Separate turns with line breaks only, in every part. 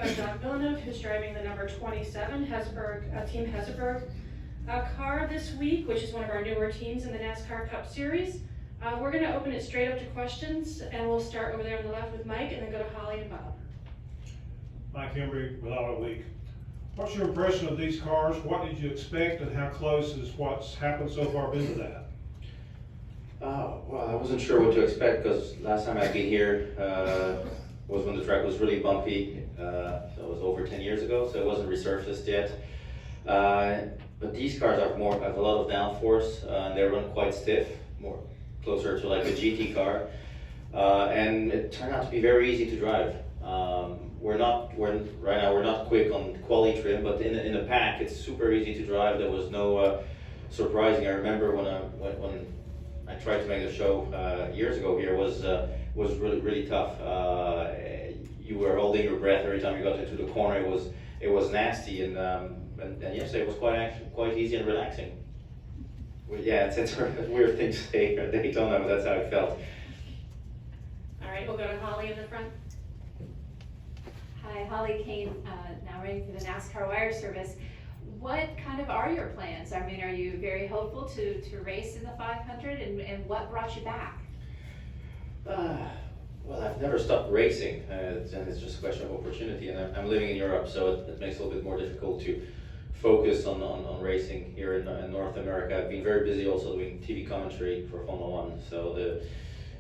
Jacques Villeneuve, who's driving the number 27 Team Hesselberg car this week, which is one of our newer teams in the NASCAR Cup Series. We're going to open it straight up to questions, and we'll start over there on the left with Mike, and then go to Holly and Bob.
Mike Hembry with Auto Week. What's your impression of these cars? What did you expect, and how close is what's happened so far been to that?
Well, I wasn't sure what to expect because last time I'd been here was when the track was really bumpy. So it was over 10 years ago, so it wasn't resurfaced yet. But these cars have a lot of downforce, and they run quite stiff, more closer to like a GT car. And it turned out to be very easy to drive. Right now we're not quick on quali trim, but in the pack it's super easy to drive. There was no surprising. I remember when I tried to make the show years ago here was really tough. You were holding your breath every time you got into the corner. It was nasty, and yesterday it was quite easy and relaxing. Well, yeah, it's a weird thing to say at Daytona, but that's how it felt.
All right, we'll go to Holly in the front.
Hi, Holly Kane, now running for the NASCAR Wire Service. What kind of are your plans? I mean, are you very hopeful to race in the 500, and what brought you back?
Well, I've never stopped racing, and it's just a question of opportunity. And I'm living in Europe, so it makes it a little bit more difficult to focus on racing here in North America. I've been very busy also doing TV commentary for Formula One,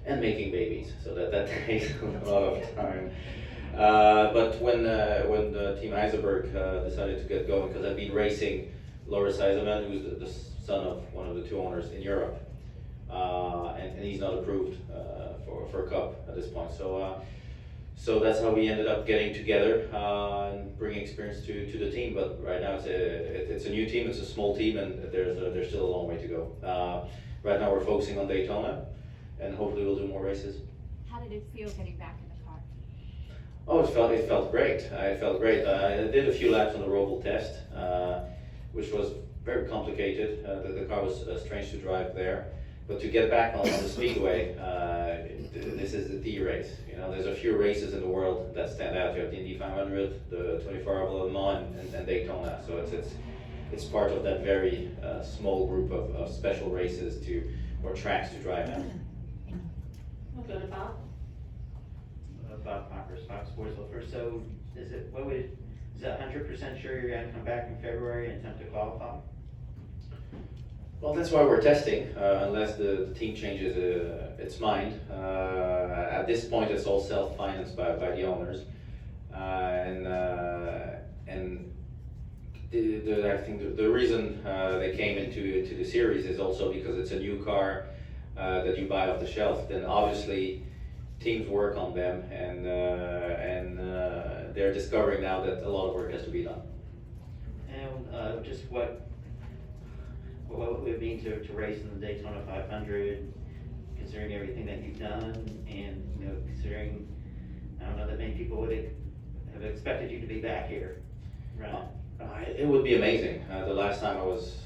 and making babies, so that takes a lot of time. But when the Team Hesselberg decided to get going, because I've been racing Loris Eisenman, who's the son of one of the two owners in Europe, and he's not approved for a cup at this point. So that's how we ended up getting together and bringing experience to the team. But right now it's a new team, it's a small team, and there's still a long way to go. Right now we're focusing on Daytona, and hopefully we'll do more races.
How did it feel getting back in the car?
Oh, it felt great. It felt great. I did a few laps on the Roval test, which was very complicated. The car was strange to drive there, but to get back on the speedway, this is the race. You know, there's a few races in the world that stand out. You have the Indy 500, the 24-hour Le Mans, and Daytona. So it's part of that very small group of special races or tracks to drive at.
We'll go to Bob.
Bob Conquers, Fox Sports. Well, first, so is it 100% sure you're going to come back in February and attempt to qualify?
Well, that's why we're testing, unless the team changes its mind. At this point, it's all self-financed by the owners, and I think the reason they came into the series is also because it's a new car that you buy off the shelf. Then obviously teams work on them, and they're discovering now that a lot of work has to be done.
And just what would it mean to race in the Daytona 500, considering everything that you've done, and considering I don't know that many people would have expected you to be back here. Right.
It would be amazing. The last time I was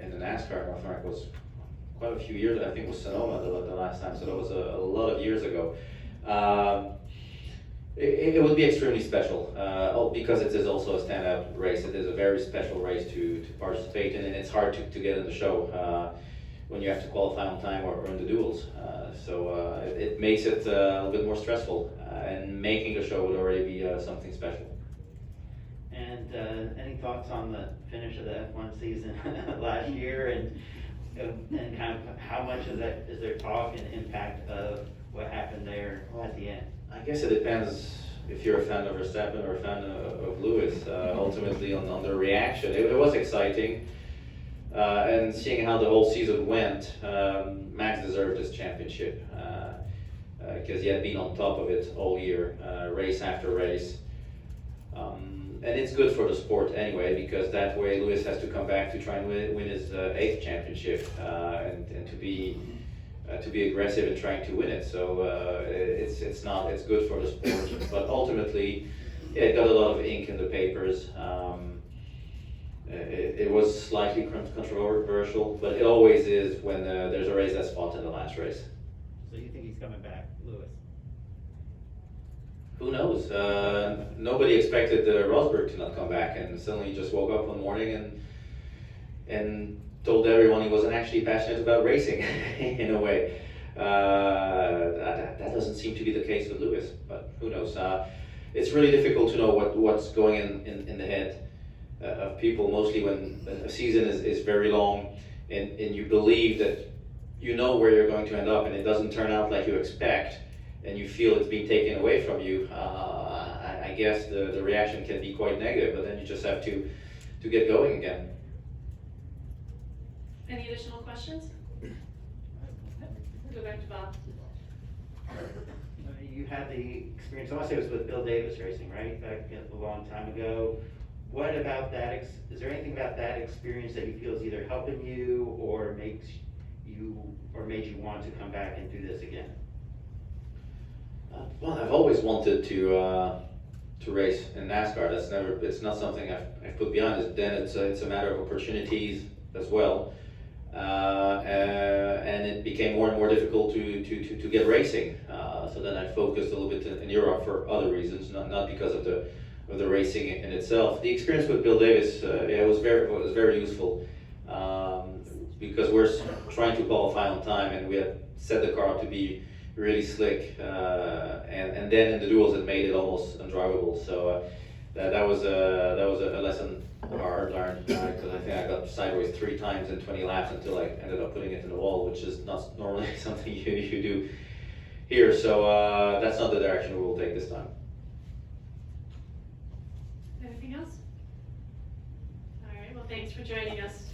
in the NASCAR North America was quite a few years. I think it was Sonoma the last time, so that was a lot of years ago. It would be extremely special because it is also a standout race. It is a very special race to participate in, and it's hard to get in the show when you have to qualify on time or in the duels. So it makes it a little bit more stressful, and making the show would already be something special.
And any thoughts on the finish of the F1 season last year, and kind of how much of that is there talk and impact of what happened there at the end?
I guess it depends if you're a fan of Verstappen or a fan of Lewis. Ultimately, on the reaction, it was exciting, and seeing how the whole season went, Max deserved this championship because he had been on top of it all year, race after race. And it's good for the sport anyway, because that way Lewis has to come back to try and win his 8th championship, and to be aggressive in trying to win it. So it's good for the sport, but ultimately it got a lot of ink in the papers. It was slightly controversial, but it always is when there's a race that's fought in the last race.
So you think he's coming back, Lewis?
Who knows? Nobody expected Rosberg to not come back, and suddenly he just woke up one morning and told everyone he wasn't actually passionate about racing in a way. That doesn't seem to be the case with Lewis, but who knows? It's really difficult to know what's going in the head of people, mostly when a season is very long and you believe that you know where you're going to end up and it doesn't turn out like you expect and you feel it's being taken away from you. I guess the reaction can be quite negative, but then you just have to get going again.
Any additional questions? Go back to Bob.
You had the experience, I want to say it was with Bill Davis racing, right, back a long time ago. What about that, is there anything about that experience that you feel is either helping you or made you want to come back and do this again?
Well, I've always wanted to race in NASCAR. It's not something I've put beyond it. Then it's a matter of opportunities as well. And it became more and more difficult to get racing. So then I focused a little bit in Europe for other reasons, not because of the racing in itself. The experience with Bill Davis, it was very useful because we're trying to qualify on time, and we had set the car up to be really slick, and then in the duels it made it almost undrivable. So that was a lesson hard learned, because I think I got sideways 3 times in 20 laps until I ended up putting it in the wall, which is not normally something you do here. So that's not the direction we will take this time.
Anything else? All right, well, thanks for joining us.